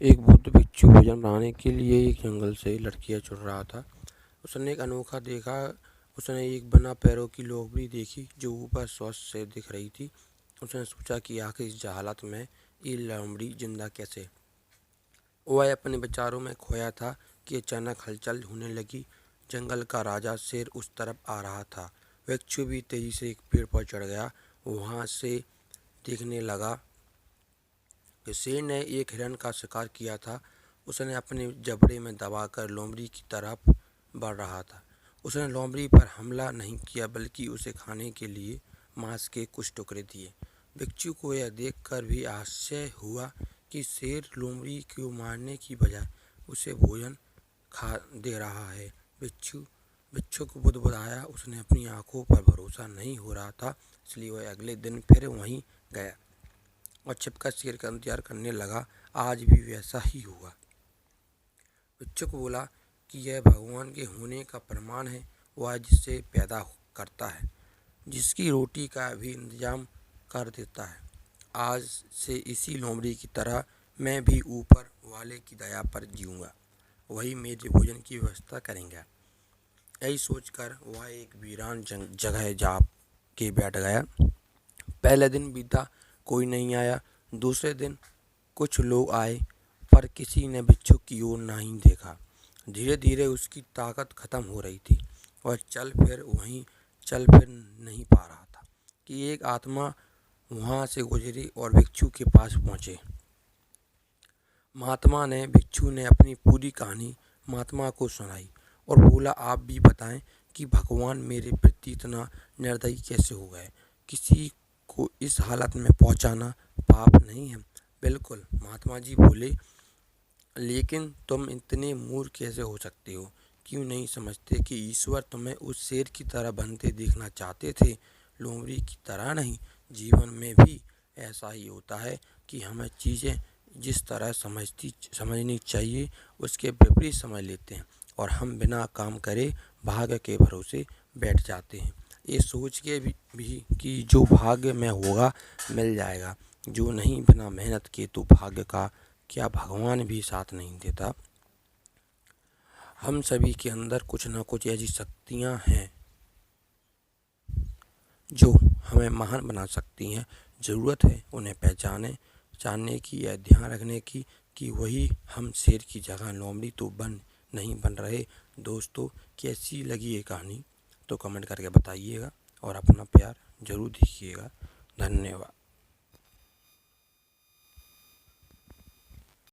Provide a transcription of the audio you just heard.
एक बुद्ध भिक्षु भोजन बनाने के लिए एक जंगल से लड़कियां चुन रहा था। उसने एक अनोखा देखा। उसने एक बिना पैरों की लोमड़ी देखी जो ऊपर स्वस्थ से दिख रही थी। उसने सोचा कि आखिर इस हालत में ये लोमड़ी जिंदा कैसे। वह अपने विचारों में खोया था कि अचानक हलचल होने लगी। जंगल का राजा शेर उस तरफ आ रहा था। भिक्षु भी तेजी से एक पेड़ पर चढ़ गया। वहां से देखने लगा। शेर ने एक हिरण का शिकार किया था। उसने अपने जबड़े में दबाकर लोमड़ी की तरफ बढ़ रहा था। उसने लोमड़ी पर हमला नहीं किया बल्कि उसे खाने के लिए मांस के कुछ टुकड़े दिए। भिक्षु को यह देखकर भी आश्चर्य हुआ कि शेर लोमड़ी को मारने की बजाय उसे भोजन खा दे रहा है। भिक्षु को बुदबुदाया। उसने अपनी आंखों पर भरोसा नहीं हो रहा था, इसलिए वह अगले दिन फिर वहीं गया और छिपकर शेर का इंतजार करने लगा। आज भी वैसा ही हुआ। भिक्षुक बोला कि यह भगवान के होने का प्रमाण है। वह जिसे पैदा करता है, जिसकी रोटी का भी इंतजाम कर देता है। आज से इसी लोमड़ी की तरह मैं भी ऊपर वाले की दया पर जीऊँगा। वही मेरे भोजन की व्यवस्था करेंगे। यही सोचकर वह एक वीरान जगह जा के बैठ गया। पहले दिन बीता, कोई नहीं आया। दूसरे दिन कुछ लोग आए, पर किसी ने भिक्षुक की ओर नहीं देखा। धीरे धीरे उसकी ताकत खत्म हो रही थी। वह चल फिर नहीं पा रहा था कि एक आत्मा वहां से गुजरी और भिक्षु के पास पहुंचे। भिक्षु ने अपनी पूरी कहानी महात्मा को सुनाई और बोला, आप भी बताएं कि भगवान मेरे प्रति इतना निर्दयी कैसे हो गए। किसी को इस हालत में पहुंचाना पाप नहीं है। बिल्कुल, महात्मा जी बोले, लेकिन तुम इतने मूर्ख कैसे हो सकते हो। क्यों नहीं समझते कि ईश्वर तुम्हें उस शेर की तरह बनते देखना चाहते थे, लोमड़ी की तरह नहीं। जीवन में भी ऐसा ही होता है कि हमें चीज़ें जिस तरह समझनी चाहिए उसके विपरीत समझ लेते हैं और हम बिना काम करे भाग्य के भरोसे बैठ जाते हैं, ये सोच के भी कि जो भाग्य में होगा मिल जाएगा। जो नहीं, बिना मेहनत के तो भाग्य का क्या भगवान भी साथ नहीं देता। हम सभी के अंदर कुछ ना कुछ ऐसी शक्तियाँ हैं जो हमें महान बना सकती हैं। ज़रूरत है उन्हें पहचाने, जानने की या ध्यान रखने की कि वही हम शेर की जगह लोमड़ी तो नहीं बन रहे। दोस्तों, कैसी लगी ये कहानी तो कमेंट करके बताइएगा और अपना प्यार ज़रूर दीजिएगा। धन्यवाद।